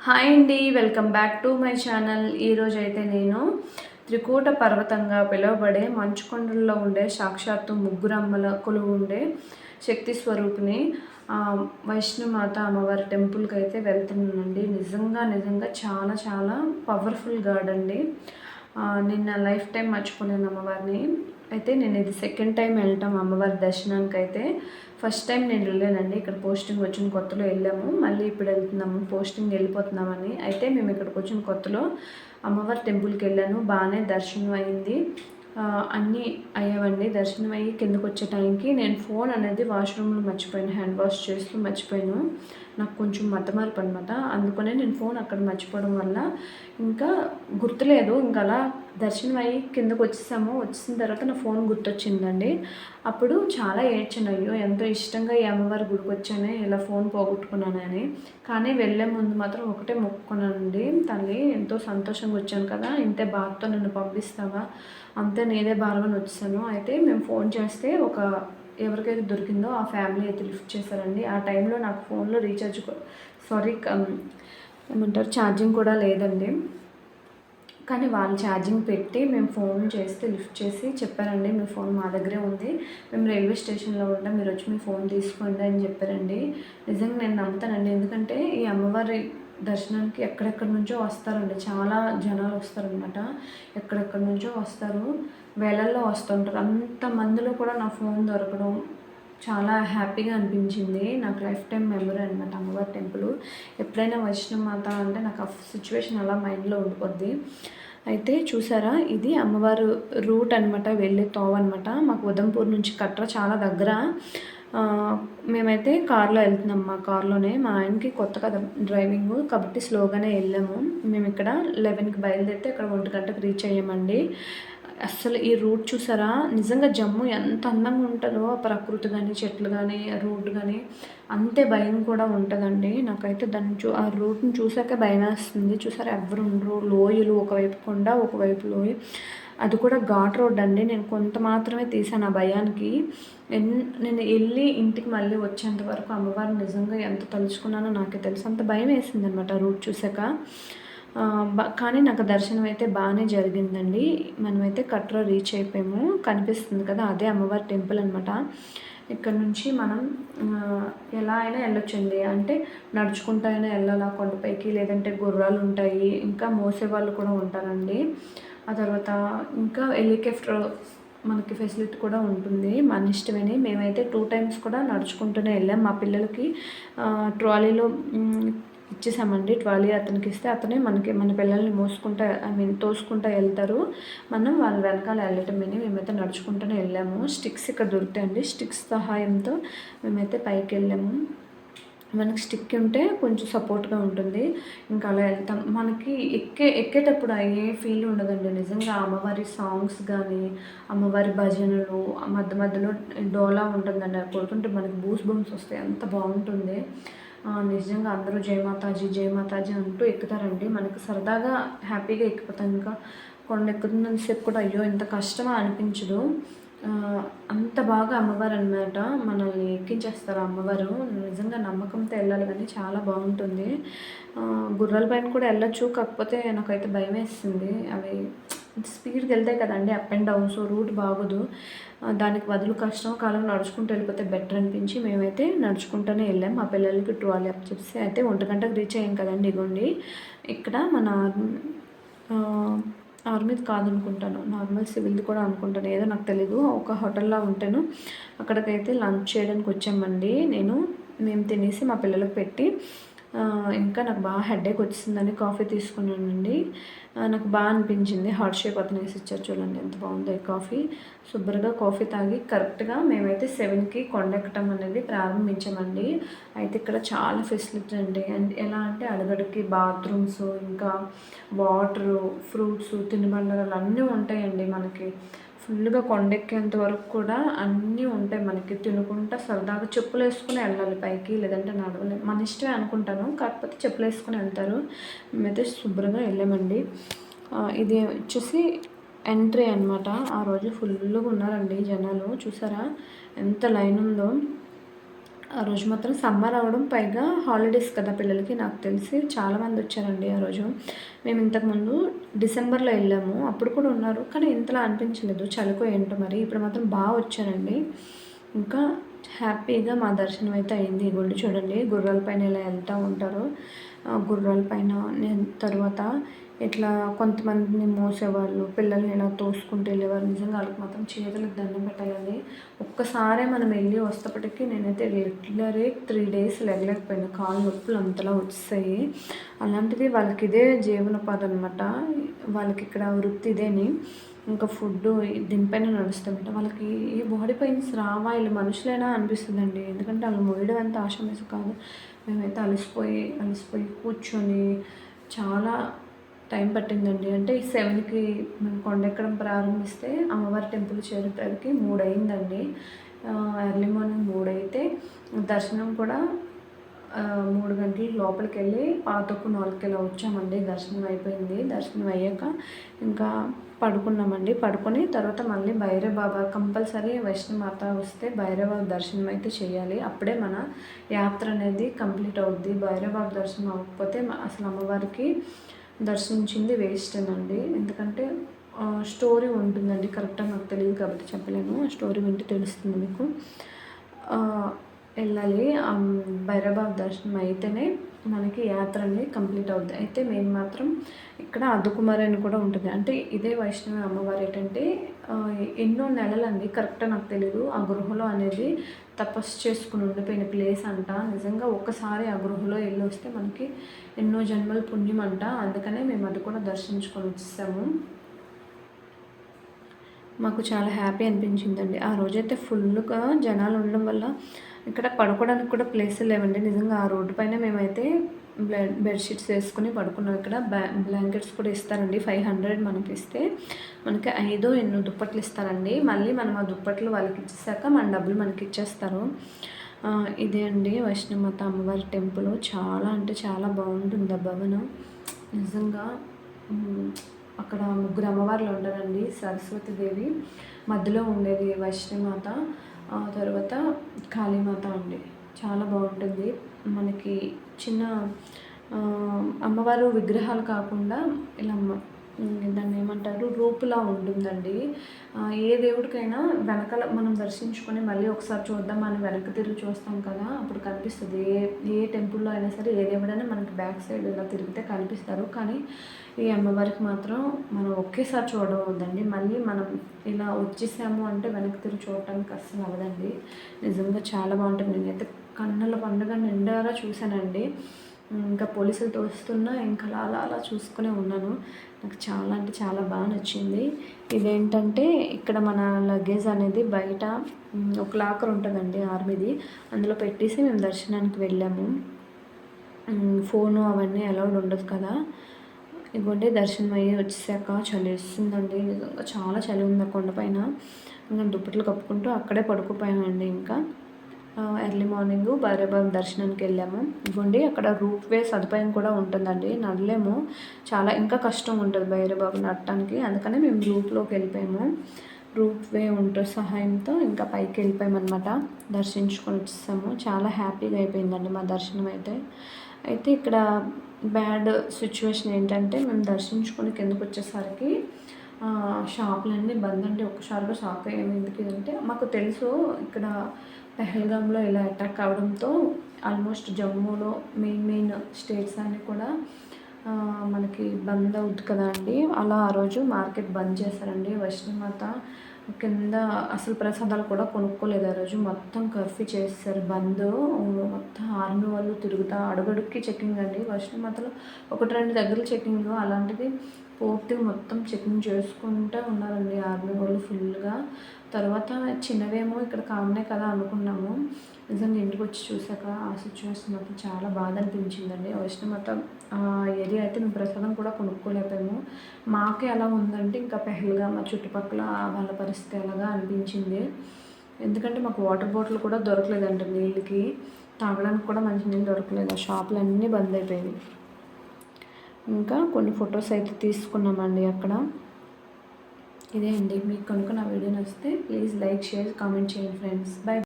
Hi అండి, welcome back to my channel. ఈరోజైతే నేను త్రికూట పర్వతంగా పిలువబడే మంచుకొండల్లో ఉండే సాక్షాత్తు ముగ్గురమ్మల కొలువు ఉండే శక్తి స్వరూపిణి వైష్ణమాత అమ్మవారి టెంపుల్కి అయితే వెళ్తున్నానండి. నిజంగా చాలా చాలా పవర్ఫుల్ గాడ్ అండి. నిన్న లైఫ్ టైం మర్చిపోయాను అమ్మవారిని. అయితే నేను ఇది సెకండ్ టైం వెళ్ళటం అమ్మవారి దర్శనానికి. అయితే ఫస్ట్ టైం నేను వెళ్ళానండి, ఇక్కడ పోస్టింగ్ వచ్చిన కొత్తలో వెళ్ళాము, మళ్ళీ ఇప్పుడు వెళ్తున్నాము, పోస్టింగ్ వెళ్ళిపోతున్నామని. అయితే మేము ఇక్కడికి వచ్చిన కొత్తలో అమ్మవారి టెంపుల్కి వెళ్ళాను, బాగానే దర్శనం అయింది, అన్నీ అయ్యావండి. దర్శనం అయ్యి కిందకు వచ్చే టైంకి నేను ఫోన్ అనేది వాష్రూమ్లో మర్చిపోయాను, హ్యాండ్ వాష్ చేస్తూ మర్చిపోయాను. నాకు కొంచెం మతమార్పు అనమాట, అందుకనే నేను ఫోన్ అక్కడ మర్చిపోవడం వల్ల ఇంకా గుర్తులేదు. ఇంకా అలా దర్శనం అయ్యి కిందకు వచ్చేసాము. వచ్చేసిన తర్వాత నా ఫోన్ గుర్తొచ్చిందండి. అప్పుడు చాలా ఏడ్చాను, అయ్యో ఎంతో ఇష్టంగా ఈ అమ్మవారి గుడికి వచ్చానే, ఇలా ఫోన్ పోగొట్టుకున్నానని. కానీ వెళ్ళే ముందు మాత్రం ఒకటే మొక్కుకున్నానండి, తల్లి ఎంతో సంతోషంగా వచ్చాను కదా, ఇంతే బాధతో నన్ను పంపిస్తావా, అంతే నేనే భారమని వచ్చాను. అయితే మేము ఫోన్ చేస్తే ఎవరికైతే దొరికిందో ఆ ఫ్యామిలీ అయితే లిఫ్ట్ చేశారండి. ఆ టైంలో నాకు ఫోన్లో రీఛార్జ్ ఏమంటారు ఛార్జింగ్ కూడా లేదండి. కానీ వాళ్ళు ఛార్జింగ్ పెట్టి మేము ఫోన్ చేస్తే లిఫ్ట్ చేసి చెప్పారండి, మీ ఫోన్ మా దగ్గరే ఉంది, మేము రైల్వే స్టేషన్లో ఉంటాం, మీరు వచ్చి మీ ఫోన్ తీసుకోండి అని చెప్పారండి. నిజంగా నేను నమ్ముతానండి, ఎందుకంటే ఈ అమ్మవారి దర్శనానికి ఎక్కడెక్కడి నుంచో వస్తారండి, చాలా జనాలు వస్తారనమాట, ఎక్కడెక్కడి నుంచో వస్తారు, వేలల్లో వస్తుంటారు. అంతమందిలో కూడా నా ఫోన్ దొరకడం చాలా హ్యాపీగా అనిపించింది. నాకు లైఫ్ టైం మెమరీ అనమాట అమ్మవారి టెంపుల్. ఎప్పుడైనా వైష్ణమాత అంటే నాకు ఆ సిచ్యువేషన్ అలా మైండ్లో ఉండిపోద్ది. అయితే చూసారా, ఇది అమ్మవారు రూట్ అనమాట, వెళ్ళే తోవ అనమాట. మాకు ఉదంపూర్ నుంచి కట్ర చాలా దగ్గర. మేమైతే కార్లో వెళ్తున్నాం, మా కార్లోనే. మా ఆయనకి కొత్త కదా డ్రైవింగ్, కాబట్టి స్లోగానే వెళ్ళాము. మేము ఇక్కడ 11కి బయలుదేరితే ఇక్కడ 1 గంటకు రీచ్ అయ్యామండి. అస్సలు ఈ రూట్ చూసారా, నిజంగా జమ్ము ఎంత అందంగా ఉంటుందో, ప్రకృతి కానీ, చెట్లు కానీ, రూట్ కానీ అంతే భయం కూడా ఉంటుందండి. నాకైతే ఆ రూట్ని చూసాక భయం వేస్తుంది. చూసారా, ఎవరు ఉండరు, లోయలు, ఒకవైపు కొండ ఒకవైపు లోయ, అది కూడా ఘాట్ రోడ్ అండి. నేను కొంత మాత్రమే తీసాను ఆ భయానికి. నేను వెళ్ళి ఇంటికి మళ్ళీ వచ్చేంత వరకు అమ్మవారిని నిజంగా ఎంత తలుచుకున్నానో నాకే తెలుసు, అంత భయం వేసింది అనమాట రూట్ చూసాక. కానీ నాకు దర్శనం అయితే బాగానే జరిగిందండి. మనమైతే కట్రా రీచ్ అయిపోయాము, కనిపిస్తుంది కదా అదే అమ్మవారి టెంపుల్ అనమాట. ఇక్కడ నుంచి మనం ఎలా అయినా వెళ్ళొచ్చండి, అంటే నడుచుకుంటూ అయినా వెళ్ళాలి కొండపైకి, లేదంటే గుర్రాలు ఉంటాయి, ఇంకా మోసే వాళ్ళు కూడా ఉంటారండి. ఆ తర్వాత ఇంకా హెలికాప్టర్ మనకి ఫెసిలిటీ కూడా ఉంటుంది, మన ఇష్టమని. మేమైతే 2 టైమ్స్ కూడా నడుచుకుంటూనే వెళ్ళాం. మా పిల్లలకి ట్రాలీలో ఇచ్చేసామండి, ట్రాలీ అతనికి ఇస్తే అతనే మన పిల్లల్ని మోసుకుంటా తోసుకుంటూ వెళ్తారు, మనం వాళ్ళ వెనకాల వెళ్ళటమని. మేమైతే నడుచుకుంటూనే వెళ్ళాము. స్టిక్స్ ఇక్కడ దొరుకుతాయండి, స్టిక్స్ సహాయంతో మేమైతే పైకి వెళ్ళాము. మనకి స్టిక్ ఉంటే కొంచెం సపోర్ట్గా ఉంటుంది, ఇంకా అలా వెళ్తాం. మనకి ఎక్కేటప్పుడు అయ్యే ఫీల్ ఉండదండి. నిజంగా అమ్మవారి సాంగ్స్ కానీ, అమ్మవారి భజనలు, మధ్య మధ్యలో డోలా ఉంటుందండి, అది కొడుతుంటే మనకి బూస్ బంప్స్ వస్తాయి, అంత బాగుంటుంది. నిజంగా అందరూ జయమాతాజీ జయమాతాజీ అంటూ ఎక్కుతారండి. మనకు సరదాగా హ్యాపీగా ఎక్కిపోతాం. ఇంకా కొండ ఎక్కుతున్నంతసేపు కూడా అయ్యో ఇంత కష్టమా అనిపించదు, అంత బాగా అమ్మవారు అనమాట మనల్ని ఎక్కించేస్తారు అమ్మవారు. నిజంగా నమ్మకంతో వెళ్ళాలి, కానీ చాలా బాగుంటుంది. గుర్రాల పైన కూడా వెళ్ళొచ్చు, కాకపోతే నాకైతే భయం వేస్తుంది, అవి స్పీడ్కి వెళ్తాయి కదండి, up and down, so root బాగోదు. దానికి బదులు కష్టం కాలం నడుచుకుంటూ వెళ్ళిపోతే బెటర్ అనిపించి మేమైతే నడుచుకుంటూనే వెళ్ళాం. మా పిల్లలకి ట్రాలీ అప్ చెప్పి అయితే 1 గంటకు రీచ్ అయ్యాం కదండి. ఇగోండి ఇక్కడ మన ఆర్మీది కాదనుకుంటాను, నార్మల్ సివిల్ది కూడా అనుకుంటాను, ఏదో నాకు తెలీదు. ఒక హోటల్లో ఉంటాను, అక్కడికైతే లంచ్ చేయడానికి వచ్చామండి. మేము తినేసి మా పిల్లలకు పెట్టి, ఇంకా నాకు బాగా హెడేక్ వచ్చిందని కాఫీ తీసుకున్నానండి. నాకు బాగా అనిపించింది, హాట్ షేప్ అతను వేసి ఇచ్చారు, చూడండి ఎంత బాగుందో ఈ కాఫీ. శుభ్రంగా కాఫీ తాగి కరెక్ట్గా మేమైతే 7కి కొండెక్కటం అనేది ప్రారంభించామండి. అయితే ఇక్కడ చాలా ఫెసిలిటీ అండి, అండ్ ఎలా అంటే అడుగడుకి బాత్రూమ్స్, ఇంకా వాటరు, ఫ్రూట్స్, తినుబండారాలు అన్నీ ఉంటాయండి. మనకి ఫుల్గా కొండెక్కేంత వరకు కూడా అన్నీ ఉంటాయి, మనకి తినుకుంటా సరదాగా. చెప్పులు వేసుకుని వెళ్ళాలి పైకి, లేదంటే నడవలేము, మన ఇష్టమే అనుకుంటాను, కాకపోతే చెప్పులు వేసుకుని వెళ్తారు. మేమైతే శుభ్రంగా వెళ్ళామండి. ఇది వచ్చేసి ఎంట్రీ అనమాట. ఆ రోజు ఫుల్గా ఉన్నారండి జనాలు, చూసారా ఎంత లైన్ ఉందో. ఆ రోజు మాత్రం సమ్మర్ అవ్వడం, పైగా హాలిడేస్ కదా పిల్లలకి, నాకు తెలిసి చాలామంది వచ్చారండి ఆ రోజు. మేము ఇంతకుముందు డిసెంబర్లో వెళ్ళాము, అప్పుడు కూడా ఉన్నారు, కానీ ఇంతలా అనిపించలేదు. చలికో ఏంటో మరి, ఇప్పుడు మాత్రం బాగా వచ్చారండి. ఇంకా హ్యాపీగా మా దర్శనం అయితే అయింది. గుడి చూడండి, గుర్రాల పైన ఇలా వెళ్తూ ఉంటారు. గుర్రాల పైన తర్వాత ఇట్లా కొంతమందిని మోసేవాళ్ళు, పిల్లల్ని ఇలా తోసుకుంటూ వెళ్ళేవారు. నిజంగా వాళ్ళకి మాత్రం చేతులకు దండం పెట్టాలండి. ఒక్కసారే మనం వెళ్ళి వస్తేపటికి నేనైతే రెగ్యులరే 3 days లెగలేకపోయాను, కాళ్ళు నొప్పులు అంతలా వచ్చేసాయి. అలాంటిది వాళ్ళకి ఇదే జీవనోపాధి అనమాట, వాళ్ళకి ఇక్కడ వృత్తి ఇదేని. ఇంకా ఫుడ్డు దీనిపైన నడుస్తామంట. వాళ్ళకి ఈ బాడీ పెయిన్స్ రావా, వీళ్ళు మనుషులేనా అనిపిస్తుందండి. ఎందుకంటే వాళ్ళు మోయడం అంత ఆషామాషి కాదు. మేమైతే అలసిపోయి కూర్చొని చాలా టైం పట్టిందండి. అంటే 7కి మేము కొండెక్కడం ప్రారంభిస్తే అమ్మవారి టెంపుల్ చేరేసరికి 3 అయిందండి. ఎర్లీ మార్నింగ్ 3 అయితే దర్శనం కూడా 3 గంటలకు లోపలికి వెళ్ళి పాతకు 4కి ఇలా వచ్చామండి. దర్శనం అయిపోయింది. దర్శనం అయ్యాక ఇంకా పడుకున్నామండి. పడుకొని తర్వాత మళ్ళీ భైరవ బాబా కంపల్సరీ వైష్ణమాత వస్తే భైరవ బాబా దర్శనం అయితే చేయాలి. అప్పుడే మన యాత్ర అనేది కంప్లీట్ అవుద్ది. భైరవ బాబా దర్శనం అవ్వకపోతే అసలు అమ్మవారికి దర్శించింది వేస్టేనండి. ఎందుకంటే స్టోరీ ఉంటుందండి, కరెక్ట్గా నాకు తెలియదు కాబట్టి చెప్పలేను. ఆ స్టోరీ వింటే తెలుస్తుంది మీకు. వెళ్ళాలి, భైరవబాబు దర్శనం అయితేనే మనకి యాత్ర అనేది కంప్లీట్ అవుద్ది. అయితే మేము మాత్రం ఇక్కడ అర్ధకుమారి అని కూడా ఉంటుంది. అంటే ఇదే వైష్ణవి అమ్మవారు ఏంటంటే ఎన్నో నెలలండి, కరెక్ట్గా నాకు తెలియదు, ఆ గృహలో అనేది తపస్సు చేసుకుని ఉండిపోయిన ప్లేస్ అంట. నిజంగా ఒక్కసారి ఆ గృహలో వెళ్ళి వస్తే మనకి ఎన్నో జన్మల పుణ్యం అంట. అందుకనే మేము అది కూడా దర్శించుకొని వచ్చేసాము. మాకు చాలా హ్యాపీ అనిపించిందండి. ఆ రోజైతే ఫుల్గా జనాలు ఉండడం వల్ల ఇక్కడ పడుకోవడానికి కూడా ప్లేసులు లేవండి. నిజంగా ఆ రోడ్డు పైన మేమైతే బెడ్షీట్స్ వేసుకుని పడుకున్నాం. ఇక్కడ బ్లాంకెట్స్ కూడా ఇస్తారండి. 500 మనకి ఇస్తే మనకి 5 ఎన్నో దుప్పట్లు ఇస్తారండి. మళ్ళీ మనం ఆ దుప్పట్లు వాళ్ళకి ఇచ్చేసాక మన డబ్బులు మనకి ఇచ్చేస్తారు. ఇదే అండి వైష్ణమాత అమ్మవారి టెంపుల్. చాలా అంటే చాలా బాగుంటుంది ఆ భవనం. నిజంగా అక్కడ 3 అమ్మవార్లు ఉంటారండి. సరస్వతీదేవి మధ్యలో ఉండేది వైష్ణమాత, తర్వాత కాళీమాత అండి. చాలా బాగుంటుంది. మనకి చిన్న అమ్మవారు విగ్రహాలు కాకుండా ఇలా దాన్ని ఏమంటారు, రూపులా ఉంటుందండి. ఏ దేవుడికైనా వెనకాల మనం దర్శించుకొని మళ్ళీ ఒకసారి చూద్దాం అని వెనక్కి తిరిగి చూస్తాం కదా, అప్పుడు కనిపిస్తుంది. ఏ టెంపుల్లో అయినా సరే ఏ దేవుడైనా మనకి బ్యాక్ సైడ్ ఇలా తిరిగితే కనిపిస్తారు. కానీ ఈ అమ్మవారికి మాత్రం మనం ఒకేసారి చూడడం అవుతుందండి. మళ్ళీ మనం ఇలా వచ్చేసాము అంటే వెనక్కి తిరిగి చూడటానికి అస్సలు అవ్వదండి. నిజంగా చాలా బాగుంటుంది. నేనైతే కన్నుల పండుగ నిండారా చూశానండి. ఇంకా పోలీసులు తోస్తున్నా ఇంకా అలా చూసుకునే ఉన్నాను. నాకు చాలా అంటే చాలా బాగా నచ్చింది. ఇదేంటంటే ఇక్కడ మన లగేజ్ అనేది బయట ఒక లాకర్ ఉంటుందండి ఆర్మీది, అందులో పెట్టేసి మేము దర్శనానికి వెళ్ళాము. ఫోను అవన్నీ అలౌడ్ ఉండదు కదా. ఇదిగోండి దర్శనం అయ్యి వచ్చేసాక చలి వేస్తుందండి. నిజంగా చాలా చలి ఉంది ఆ కొండపైన. ఇంకా దుప్పట్లు కప్పుకుంటూ అక్కడే పడుకుపోయామండి. ఇంకా ఎర్లీ మార్నింగ్ భైరవబాబు దర్శనానికి వెళ్ళాము. ఇవ్వండి అక్కడ రూట్ వే సదుపాయం కూడా ఉంటుందండి. నడలేము, చాలా ఇంకా కష్టం ఉంటుంది భైరవబాబు నడటానికి. అందుకనే మేము రూట్లోకి వెళ్ళిపోయాము. రూట్ వే ఉంటే సహాయంతో ఇంకా పైకి వెళ్ళిపోయామన్నమాట. దర్శించుకొని వచ్చేసాము. చాలా హ్యాపీగా అయిపోయిందండి మా దర్శనం అయితే ఇక్కడ బ్యాడ్ సిచ్యువేషన్ ఏంటంటే మేము దర్శించుకొని కిందకు వచ్చేసరికి షాపులన్నీ బంద్ అండి. ఒక్కసారిగా షాక్ అయ్యాము. ఎందుకు ఇదంటే మాకు తెలుసు ఇక్కడ పెహల్గాంలో ఇలా అటాక్ అవడంతో ఆల్మోస్ట్ జమ్మూలో మెయిన్ స్టేట్స్ అన్నీ కూడా మనకి బంద్ అవుద్ది కదా అండి. అలా ఆ రోజు మార్కెట్ బంద్ చేశారండి. వైష్ణమాత కింద అసలు ప్రసాదాలు కూడా కొనుక్కోలేదు ఆ రోజు. మొత్తం కర్ఫ్యూ చేసేసారు, బంద్. మొత్తం ఆర్మీ వాళ్ళు తిరుగుతా అడుగడుక్కి చెకింగ్ అండి. వైష్ణమాతలో 1-2 దగ్గర చెకింగ్, అలాంటిది పూర్తిగా మొత్తం చెకింగ్ చేసుకుంటూ ఉన్నారండి ఆర్మీ వాళ్ళు ఫుల్గా. తర్వాత చిన్నవేమో ఇక్కడ కామనే కదా అనుకున్నాము. నిజంగా ఇంటికి వచ్చి చూసాక ఆ సిచ్యువేషన్ మాత్రం చాలా బాధ అనిపించిందండి. వైష్ణమాత ఏరియా అయితే మేము ప్రసాదం కూడా కొనుక్కోలేకపోయాము. మాకే అలా ఉందంటే ఇంకా పెహల్గాం మా చుట్టుపక్కల వాళ్ళ పరిస్థితి ఎలాగా అనిపించింది. ఎందుకంటే మాకు వాటర్ బాటిల్ కూడా దొరకలేదండి, నీళ్ళకి తాగడానికి కూడా మంచి నీళ్ళు దొరకలేదు. ఆ షాపులు అన్నీ బంద్ అయిపోయాయి. ఇంకా కొన్ని ఫొటోస్ అయితే తీసుకున్నామండి అక్కడ. ఇదే అండి, మీకు కనుక నా వీడియో నచ్చితే ప్లీజ్ లైక్, షేర్, కామెంట్ చేయండి ఫ్రెండ్స్. బై.